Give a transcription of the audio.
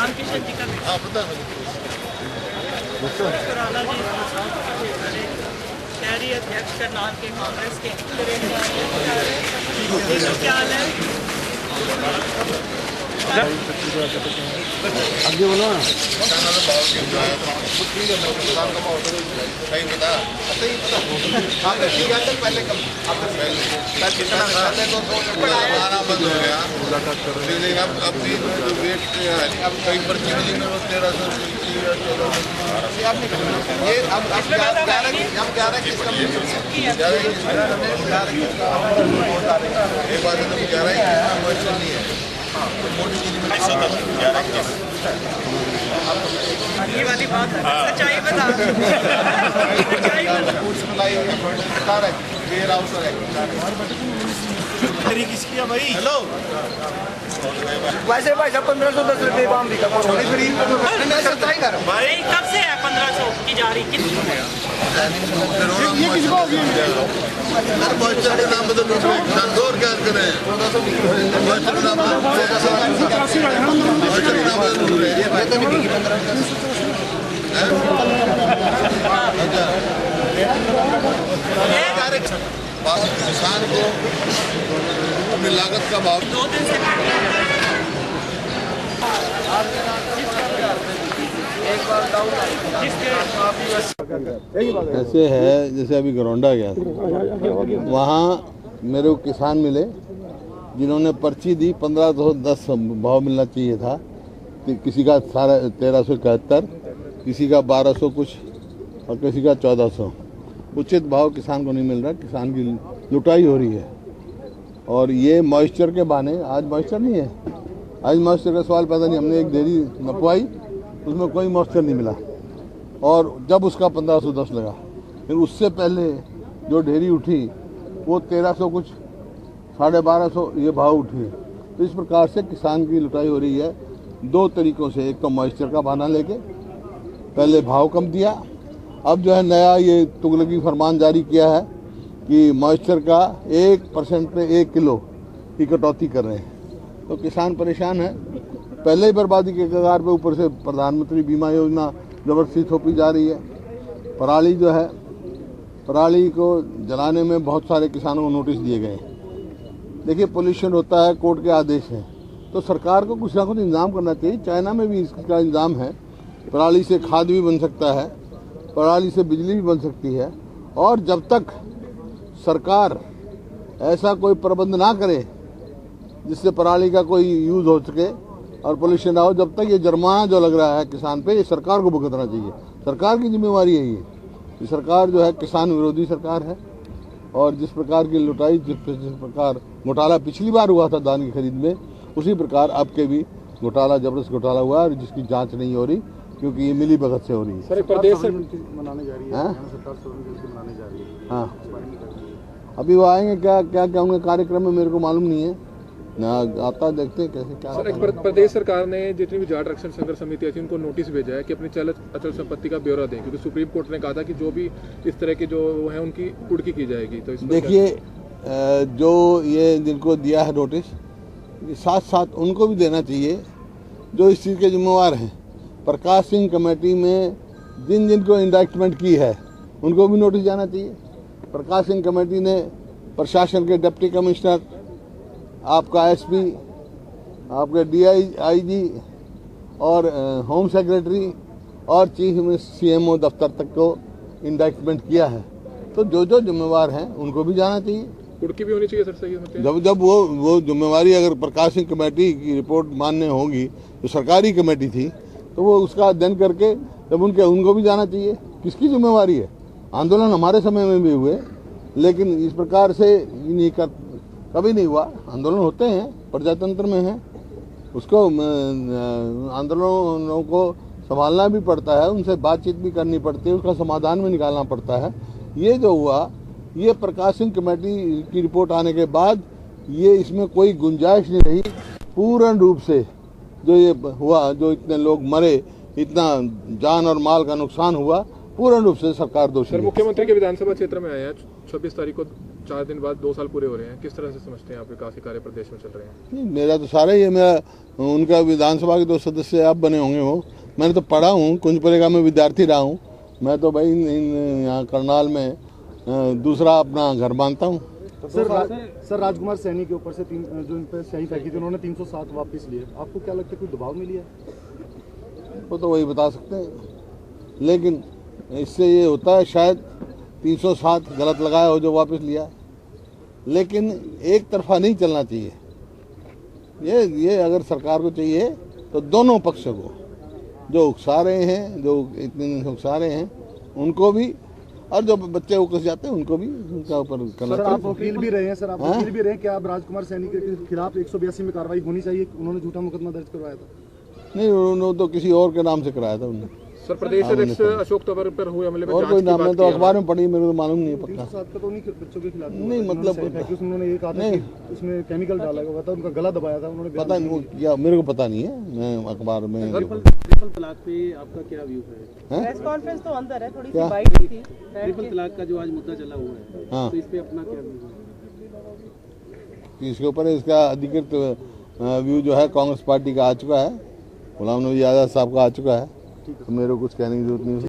राम किशन जी का खुराना जी शहरी अध्यक्ष करनाल के कांग्रेस के क्या हाल है? आगे बोलो ना। पहले बंद हो गया मुलाकात कर रहे हैं। अब भी जो वेट अब कई पर्ची मिली में 1300 ये अब 11 किस कंपनी एक बात है तो 11 नहीं है। ये वाली बात है, सच्चाई बता। किसकी है भाई? हेलो वैसे भाई साहब 1510 रुपये बाम भी कम भाई कब से है 1500 की जा रही? कितनी ये किसको हो गया? बच्चा के नाम बदल और क्या करें? बच्चा के नाम किसान को अपनी लागत का भाव 2 दिन से ऐसे है जैसे अभी गरौंडा गया था, वहाँ मेरे को किसान मिले जिन्होंने पर्ची दी 1510 भाव मिलना चाहिए था, किसी का 1371, किसी का 1200 कुछ और किसी का 1400। उचित भाव किसान को नहीं मिल रहा, किसान की लुटाई हो रही है। और ये मॉइस्चर के बहाने, आज मॉइस्चर नहीं है, आज मॉइस्चर का सवाल पैदा नहीं। हमने एक डेयरी नपवाई, उसमें कोई मॉइस्चर नहीं मिला और जब उसका 1510 लगा, फिर उससे पहले जो डेयरी उठी वो 1300 कुछ 1250 ये भाव उठी है। तो इस प्रकार से किसान की लुटाई हो रही है 2 तरीकों से। एक तो मॉइस्चर का बहाना लेके पहले भाव कम दिया, अब जो है नया ये तुगलकी फरमान जारी किया है कि मॉइस्चर का 1% पे 1 किलो की कटौती कर रहे हैं। तो किसान परेशान है, पहले ही बर्बादी के कगार पे, ऊपर से प्रधानमंत्री बीमा योजना जबरदस्ती थोपी जा रही है। पराली जो है, पराली को जलाने में बहुत सारे किसानों को नोटिस दिए गए हैं। देखिए पोल्यूशन होता है, कोर्ट के आदेश हैं, तो सरकार को कुछ ना कुछ इंतजाम करना चाहिए। चाइना में भी इसका इंतजाम है, पराली से खाद भी बन सकता है, पराली से बिजली भी बन सकती है। और जब तक सरकार ऐसा कोई प्रबंध ना करे जिससे पराली का कोई यूज हो सके और पोल्यूशन ना हो, जब तक ये जुर्माना जो लग रहा है किसान पे, ये सरकार को भुगतना चाहिए। सरकार की जिम्मेवारी है ये सरकार जो है किसान विरोधी सरकार है। और जिस प्रकार की लुटाई, जिस प्रकार घोटाला पिछली बार हुआ था धान की खरीद में, उसी प्रकार अब के भी घोटाला, जबरदस्त घोटाला हुआ है जिसकी जांच नहीं हो रही, क्योंकि ये मिली भगत से हो रही है। सर प्रदेश से मनाने जा रही है, सरकार मनाने जा रही है। हाँ, अभी वो आएंगे, क्या क्या क्या उनके कार्यक्रम में मेरे को मालूम नहीं है ना, आता देखते हैं कैसे क्या। सर, एक प्रदेश सरकार ने जितनी भी जाट रक्षण संघर्ष समिति थी उनको नोटिस भेजा है कि अपनी चल अचल संपत्ति का ब्यौरा दें, क्योंकि सुप्रीम कोर्ट ने कहा था कि जो भी इस तरह के जो हैं उनकी कुर्की की जाएगी। तो देखिए जो ये जिनको दिया है नोटिस, साथ साथ उनको भी देना चाहिए जो इस चीज़ के जिम्मेवार हैं। प्रकाश सिंह कमेटी में जिन जिनको इंडाइटमेंट की है उनको भी नोटिस जाना चाहिए। प्रकाश सिंह कमेटी ने प्रशासन के डिप्टी कमिश्नर, आपका एसपी, आपके DIG और होम सेक्रेटरी और चीफ CMO दफ्तर तक को इंडाइटमेंट किया है। तो जो जो जिम्मेवार हैं उनको भी जाना चाहिए, कुर्की भी होनी चाहिए सर। सही है, जब वो जिम्मेवारी अगर प्रकाश सिंह कमेटी की रिपोर्ट मानने होगी, जो सरकारी कमेटी थी, तो वो उसका अध्ययन करके जब उनको भी जाना चाहिए। किसकी जिम्मेवारी है? आंदोलन हमारे समय में भी हुए, लेकिन इस प्रकार से नहीं कर कभी नहीं हुआ। आंदोलन होते हैं, प्रजातंत्र में है, उसको आंदोलनों को संभालना भी पड़ता है, उनसे बातचीत भी करनी पड़ती है, उसका समाधान भी निकालना पड़ता है। ये जो हुआ, ये प्रकाश सिंह कमेटी की रिपोर्ट आने के बाद ये इसमें कोई गुंजाइश नहीं रही। पूर्ण रूप से जो ये हुआ, जो इतने लोग मरे, इतना जान और माल का नुकसान हुआ, पूर्ण रूप से सरकार दोषी है। मुख्यमंत्री के विधानसभा क्षेत्र में आए हैं 26 तारीख को 4 दिन बाद 2 साल पूरे हो रहे हैं, किस तरह से समझते हैं आप विकास के कार्य प्रदेश में चल रहे हैं? नहीं, मेरा तो सारा ही है। मैं उनका विधानसभा के 2 सदस्य आप बने होंगे हो, मैंने तो पढ़ा हूँ, कुंजपरेगा में विद्यार्थी रहा हूँ। मैं तो भाई यहाँ करनाल में दूसरा अपना घर मानता हूँ। सर राजकुमार सैनी के ऊपर से जो इन पर सही फेंकी थी उन्होंने 307 वापस लिए, आपको क्या लगता है कोई दबाव मिली है? वो तो वही बता सकते हैं, लेकिन इससे ये होता है शायद 307 गलत लगाया हो जो वापस लिया, लेकिन एक तरफा नहीं चलना चाहिए। ये अगर सरकार को चाहिए तो दोनों पक्षों को, जो उकसा रहे हैं, जो इतने दिन से उकसा रहे हैं उनको भी, और जो बच्चे उकस जाते हैं उनको भी उनका ऊपर करना सर आप चाहिए। वकील भी रहे हैं, सर आप वकील भी रहे हैं, क्या आप राजकुमार सैनी के खिलाफ 182 में कार्रवाई होनी चाहिए? उन्होंने झूठा मुकदमा दर्ज करवाया था। नहीं, उन्होंने तो किसी और के नाम से कराया था उन्होंने। सर प्रदेश अध्यक्ष अशोक तंवर पर हुए हमले में और जांच कोई की नाम बात है तो की है। अखबार में पढ़ी, मेरे को मालूम नहीं है पक्का। 307 का तो उन्हीं बच्चों के खिलाफ नहीं, मतलब उन्होंने ये कहा था कि उसमें केमिकल डाला हुआ था, उनका गला दबाया था उन्होंने। पता नहीं वो क्या, मेरे को पता नहीं है, मैं अखबार में। ट्रिपल तलाक पे आपका क्या व्यू है? प्रेस कॉन्फ्रेंस तो अंदर है, थोड़ी सी क्या? बाइट थी। ट्रिपल तलाक का जो आज मुद्दा चला हुआ है, हाँ, तो इस पे अपना क्या व्यू है? इसके ऊपर इसका अधिकृत व्यू जो है कांग्रेस पार्टी का आ चुका है, गुलाम नबी आज़ाद साहब का आ चुका है, तो मेरे को कुछ कहने की जरूरत नहीं है।